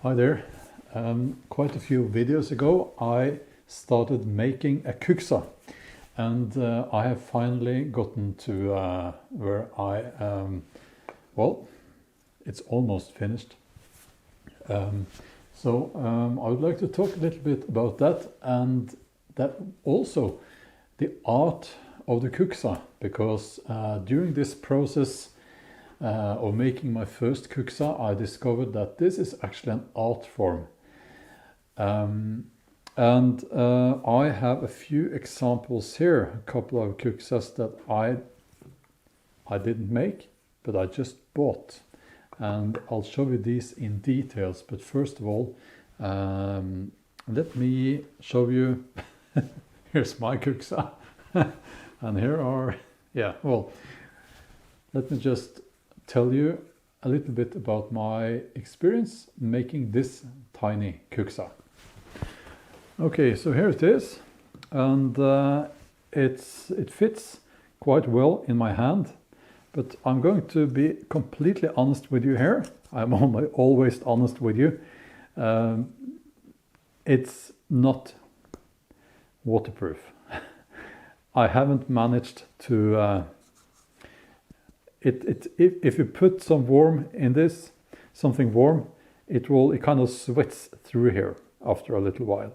Hi there. Quite a few videos ago I started making a kuksa, and I have finally gotten to where well, it's almost finished. So I would like to talk a little bit about that, and that also the art of the kuksa, because during this process of making my first kuksa, I discovered that this is actually an art form. And I have a few examples here, a couple of kuksas that I didn't make, but I just bought. And I'll show you these in details. But first of all, let me show you, here's my kuksa. And here are, let me just tell you a little bit about my experience making this tiny kuksa. Okay, so here it is, and it fits quite well in my hand, but I'm going to be completely honest with you here. I'm always honest with you. It's not waterproof. I haven't managed to if you put some warm in this, something warm, it kind of sweats through here after a little while.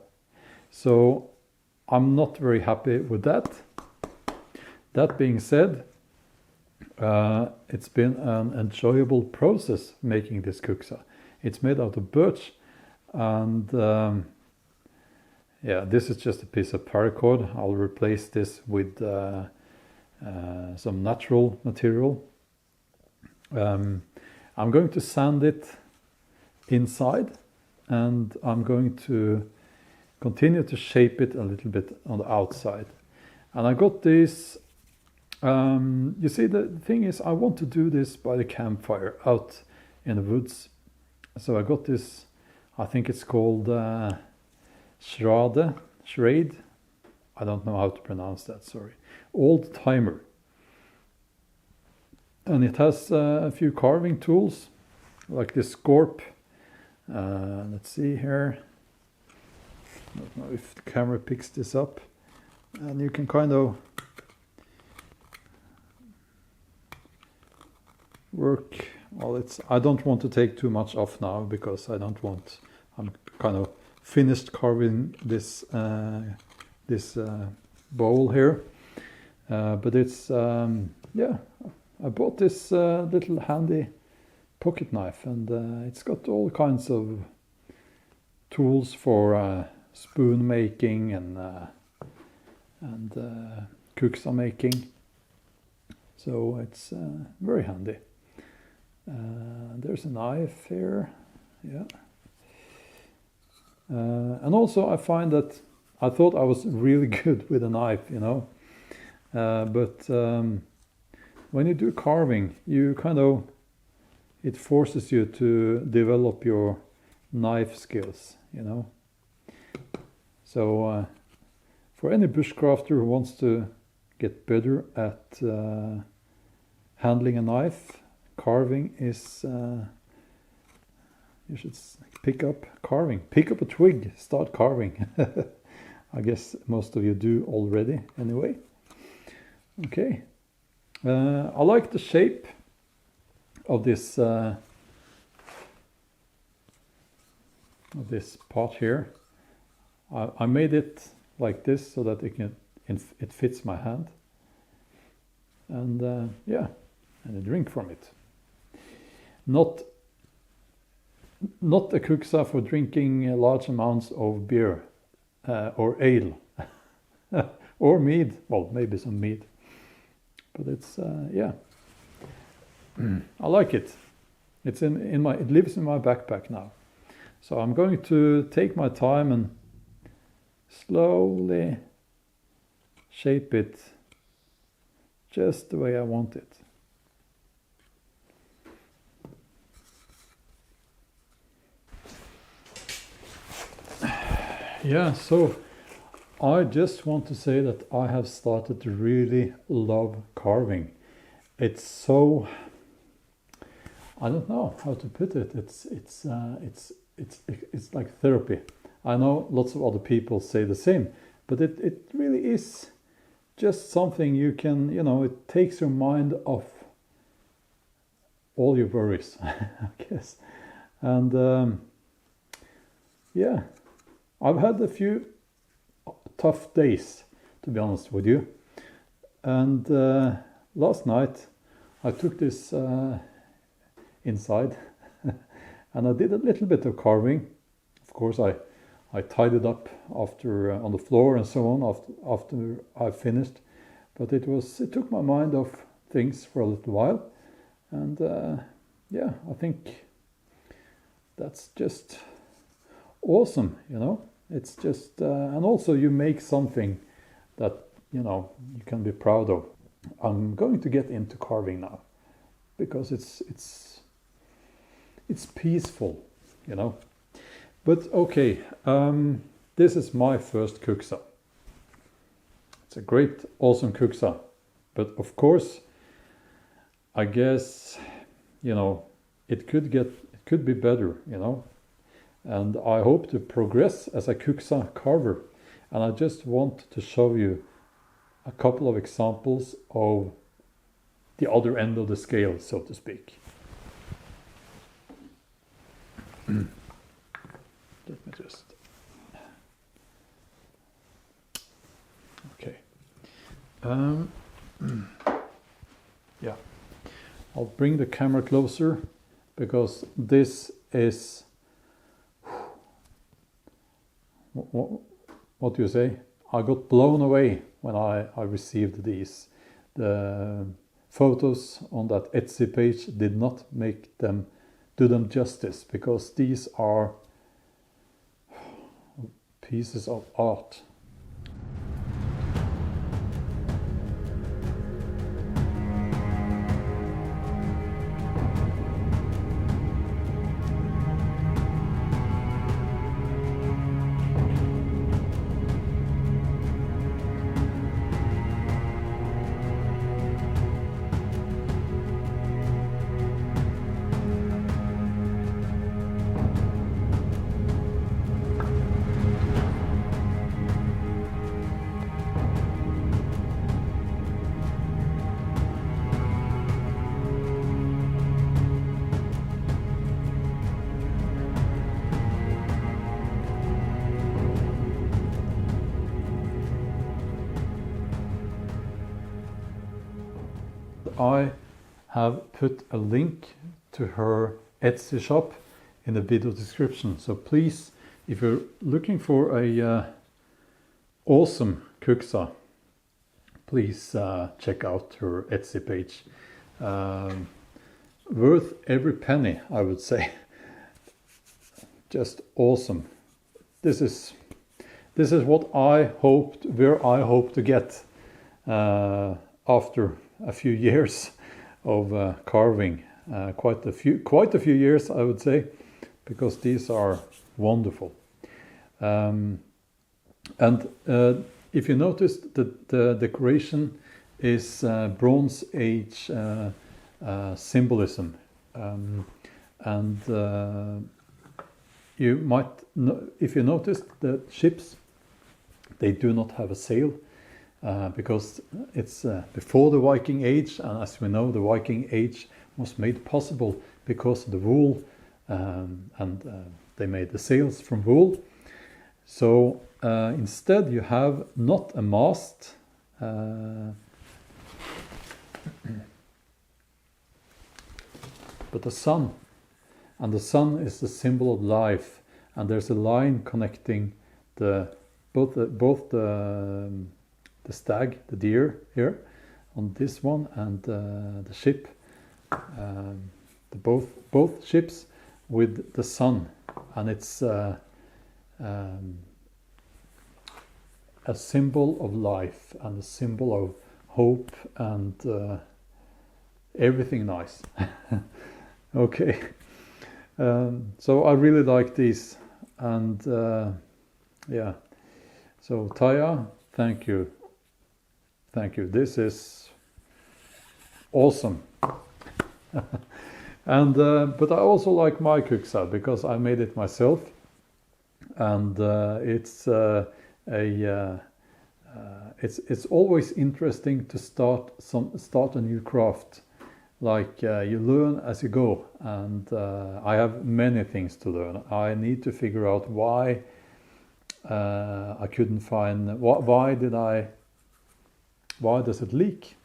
So I'm not very happy with that. That being said, it's been an enjoyable process making this kuksa. It's made out of birch, and this is just a piece of paracord. I'll replace this with some natural material. I'm going to sand it inside, and I'm going to continue to shape it a little bit on the outside. And I got this, you see, the thing is, I want to do this by the campfire out in the woods. So I got this, I think it's called Røde. I don't know how to pronounce that, sorry. Old timer. And it has a few carving tools, like this scorp. Let's see here. I don't know if the camera picks this up. And you can kind of work. Well, I don't want to take too much off now, because I'm kind of finished carving this bowl here. But it's I bought this little handy pocket knife, and it's got all kinds of tools for spoon making and kuksa making. So it's very handy. There's a knife here, and also I find that I thought I was really good with a knife, but when you do carving, it forces you to develop your knife skills, So for any bushcrafter who wants to get better at handling a knife, carving is, you should pick up a twig, start carving. I guess most of you do already anyway. Okay. I like the shape of this pot here. I made it like this so that it fits my hand, and and a drink from it. Not a kuksa for drinking large amounts of beer or ale or mead. Well, maybe some mead. But it's I like it. It lives in my backpack now. So I'm going to take my time and slowly shape it just the way I want it. So I just want to say that I have started to really love carving. It's so, I don't know how to put it. It's it's like therapy. I know lots of other people say the same, but it really is just something you can, it takes your mind off all your worries, I guess. And yeah, I've had a few tough days, to be honest with you. And last night I took this inside and I did a little bit of carving. Of course, I tied it up after on the floor and so on after I finished. But it took my mind off things for a little while. And yeah, I think that's just awesome, It's just, and also you make something that, you can be proud of. I'm going to get into carving now because it's peaceful, But okay, this is my first Kuksa. It's a great, awesome Kuksa. But of course, I guess, it could be better, And I hope to progress as a Kuksa carver. And I just want to show you a couple of examples of the other end of the scale, so to speak. Let me just... Okay. Yeah. I'll bring the camera closer because this is... What do you say? I got blown away when I received these. The photos on that Etsy page did not do them justice because these are pieces of art. I have put a link to her Etsy shop in the video description. So please, if you're looking for a awesome Kuksa, please check out her Etsy page. Worth every penny, I would say. Just awesome. This is what where I hope to get after a few years of carving, quite a few years, I would say, because these are wonderful. And if you notice that the decoration is Bronze Age symbolism, and you might, if you notice, the ships, they do not have a sail. Because it's before the Viking Age, and as we know, the Viking Age was made possible because of the wool, and they made the sails from wool. So instead you have not a mast, but a sun, and the sun is the symbol of life, and there's a line connecting both the stag, the deer here on this one, and the ship, both ships with the sun, and it's a symbol of life and a symbol of hope and everything nice. Okay, so I really like these, and yeah, so Taya, thank you. This is awesome. And but I also like my Kuksa because I made it myself, and it's always interesting to start a new craft. Like you learn as you go, and I have many things to learn. I need to figure out why I couldn't find why does it leak,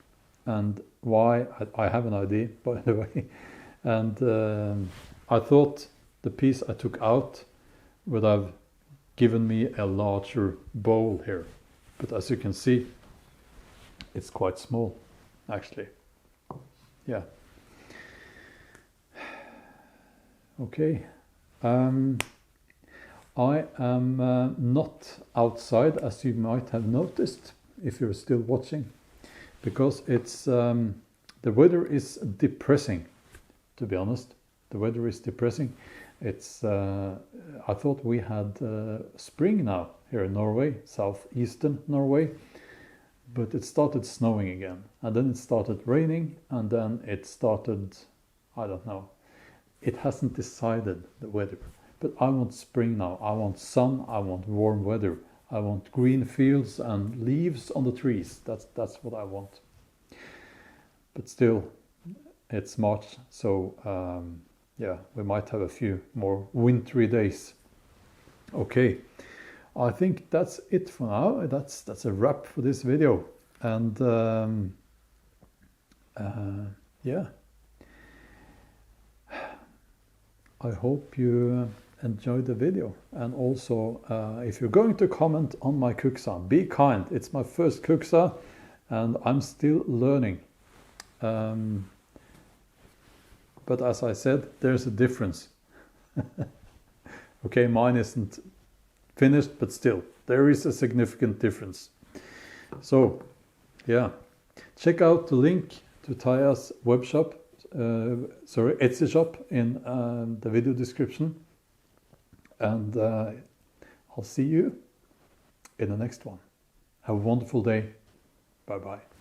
and why I have an idea, by the way. And I thought the piece I took out would have given me a larger bowl here, but as you can see, it's quite small, actually. Yeah. Okay. I am not outside, as you might have noticed if you're still watching, because it's the weather is depressing. To be honest, the weather is depressing. It's I thought we had spring now here in Norway, southeastern Norway, but it started snowing again, and then it started raining, and then it started, I don't know, it hasn't decided the weather. But I want spring now. I want sun, I want warm weather, I want green fields and leaves on the trees. That's what I want. But still, it's March, so yeah, we might have a few more wintry days. Okay, I think that's it for now. That's a wrap for this video, and yeah, I hope you enjoyed the video. And also, if you're going to comment on my Kuksa, be kind. It's my first Kuksa, and I'm still learning. But as I said, there's a difference. Okay, mine isn't finished, but still, there is a significant difference. So, yeah, check out the link to Taya's web shop, Etsy shop in the video description. And I'll see you in the next one. Have a wonderful day. Bye-bye.